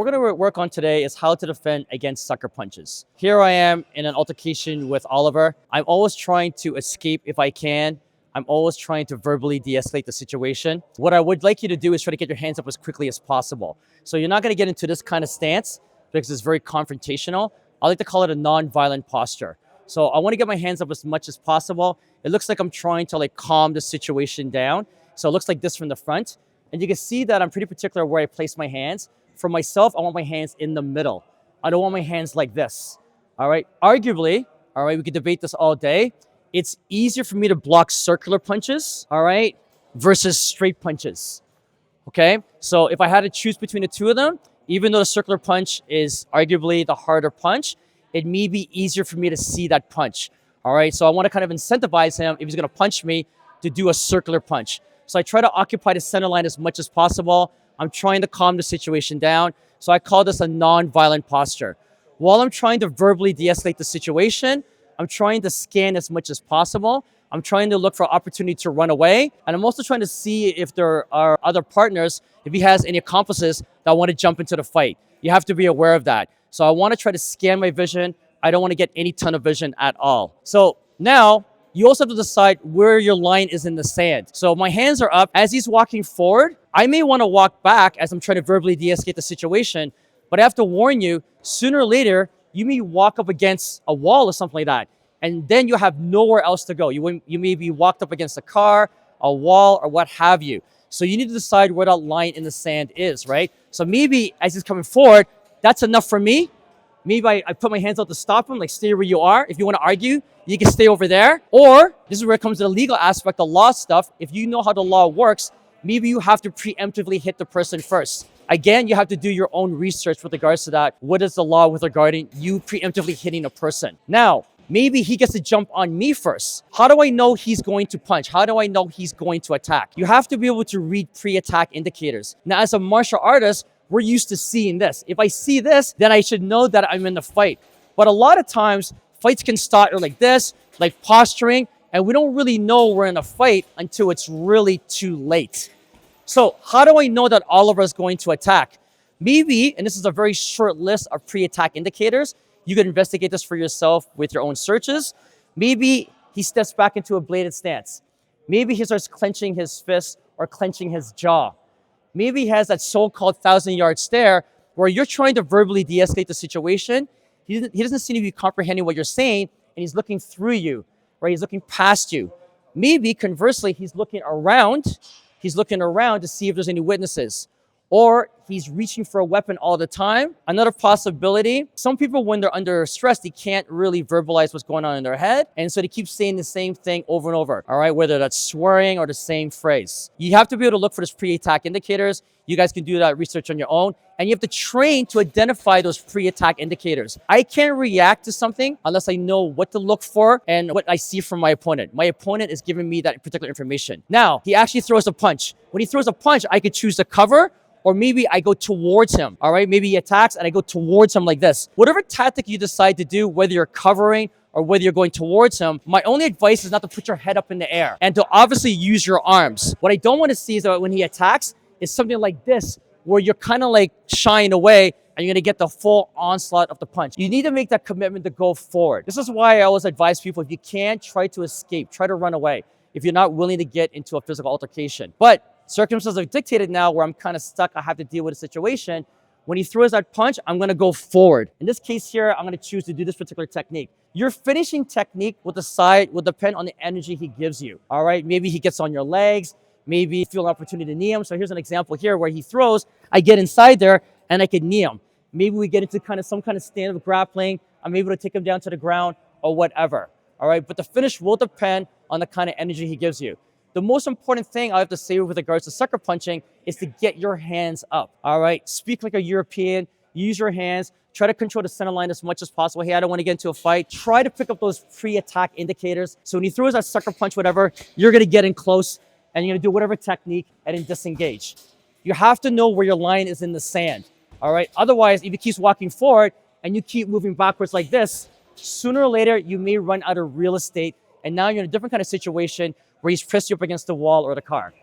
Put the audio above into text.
we're going to work on today is how to defend against sucker punches. Here I am in an altercation with Oliver. I'm always trying to escape if I can. I'm always trying to verbally de-escalate the situation. What I would like you to do is try to get your hands up as quickly as possible. So you're not going to get into this kind of stance because it's very confrontational. I like to call it a non-violent posture. So I want to get my hands up as much as possible. It looks like I'm trying to calm the situation down. So it looks like this from the front. And you can see that I'm pretty particular where I place my hands. For myself, I want my hands in the middle. I don't want my hands like this. All right. Arguably, all right, we could debate this all day. It's easier for me to block circular punches, all right, versus straight punches. Okay. So if I had to choose between the two of them, even though the circular punch is arguably the harder punch, it may be easier for me to see that punch. All right. So I want to kind of incentivize him, if he's going to punch me, to do a circular punch. So I try to occupy the center line as much as possible. I'm trying to calm the situation down. So I call this a non-violent posture. While I'm trying to verbally de-escalate the situation, I'm trying to scan as much as possible. I'm trying to look for opportunity to run away. And I'm also trying to see if there are other partners, if he has any accomplices that want to jump into the fight. You have to be aware of that. So I want to try to scan my vision. I don't want to get any ton of vision at all. So now, you also have to decide where your line is in the sand. So my hands are up. As he's walking forward, I may want to walk back as I'm trying to verbally de-escalate the situation, but I have to warn you, sooner or later, you may walk up against a wall or something like that, and then you have nowhere else to go. You may be walked up against a car, a wall, or what have you. So you need to decide where that line in the sand is, right? So maybe as he's coming forward, that's enough for me. Maybe I put my hands out to stop him, stay where you are. If you want to argue, you can stay over there. Or, this is where it comes to the legal aspect, the law stuff. If you know how the law works, maybe you have to preemptively hit the person first. Again, you have to do your own research with regards to that. What is the law with regarding you preemptively hitting a person? Now, maybe he gets to jump on me first. How do I know he's going to punch? How do I know he's going to attack? You have to be able to read pre-attack indicators. Now, as a martial artist, we're used to seeing this. If I see this, then I should know that I'm in the fight. But a lot of times, fights can start like this, like posturing, and we don't really know we're in a fight until it's really too late. So how do I know that Oliver is going to attack? Maybe, and this is a very short list of pre-attack indicators, you can investigate this for yourself with your own searches. Maybe he steps back into a bladed stance. Maybe he starts clenching his fist or clenching his jaw. Maybe he has that so-called 1,000-yard stare where you're trying to verbally de-escalate the situation. He doesn't seem to be comprehending what you're saying, and he's looking through you, right? He's looking past you. Maybe, conversely, he's looking around. He's looking around to see if there's any witnesses. Or he's reaching for a weapon all the time. Another possibility, some people, when they're under stress, they can't really verbalize what's going on in their head. And so they keep saying the same thing over and over, all right? Whether that's swearing or the same phrase. You have to be able to look for those pre-attack indicators. You guys can do that research on your own. And you have to train to identify those pre-attack indicators. I can't react to something unless I know what to look for and what I see from my opponent. My opponent is giving me that particular information. Now, he actually throws a punch. When he throws a punch, I could choose to cover, or maybe I go towards him, all right? Maybe he attacks and I go towards him like this. Whatever tactic you decide to do, whether you're covering or whether you're going towards him, my only advice is not to put your head up in the air and to obviously use your arms. What I don't want to see is that when he attacks, is something like this, where you're kind of shying away and you're going to get the full onslaught of the punch. You need to make that commitment to go forward. This is why I always advise people, if you can, try to escape, try to run away, if you're not willing to get into a physical altercation. But circumstances are dictated now where I'm kind of stuck. I have to deal with a situation. When he throws that punch, I'm going to go forward. In this case here, I'm going to choose to do this particular technique. Your finishing technique will depend on the energy he gives you. All right. Maybe he gets on your legs. Maybe you feel an opportunity to knee him. So here's an example here where he throws. I get inside there and I can knee him. Maybe we get into some kind of stand of grappling. I'm able to take him down to the ground or whatever. All right. But the finish will depend on the kind of energy he gives you. The most important thing I have to say with regards to sucker punching is to get your hands up, all right? Speak like a European, use your hands, try to control the center line as much as possible. Hey, I don't want to get into a fight. Try to pick up those pre-attack indicators. So when he throws that sucker punch, whatever, you're going to get in close and you're going to do whatever technique and then disengage. You have to know where your line is in the sand, all right? Otherwise, if he keeps walking forward and you keep moving backwards like this, sooner or later, you may run out of real estate. And now you're in a different kind of situation where he's pressed you up against the wall or the car.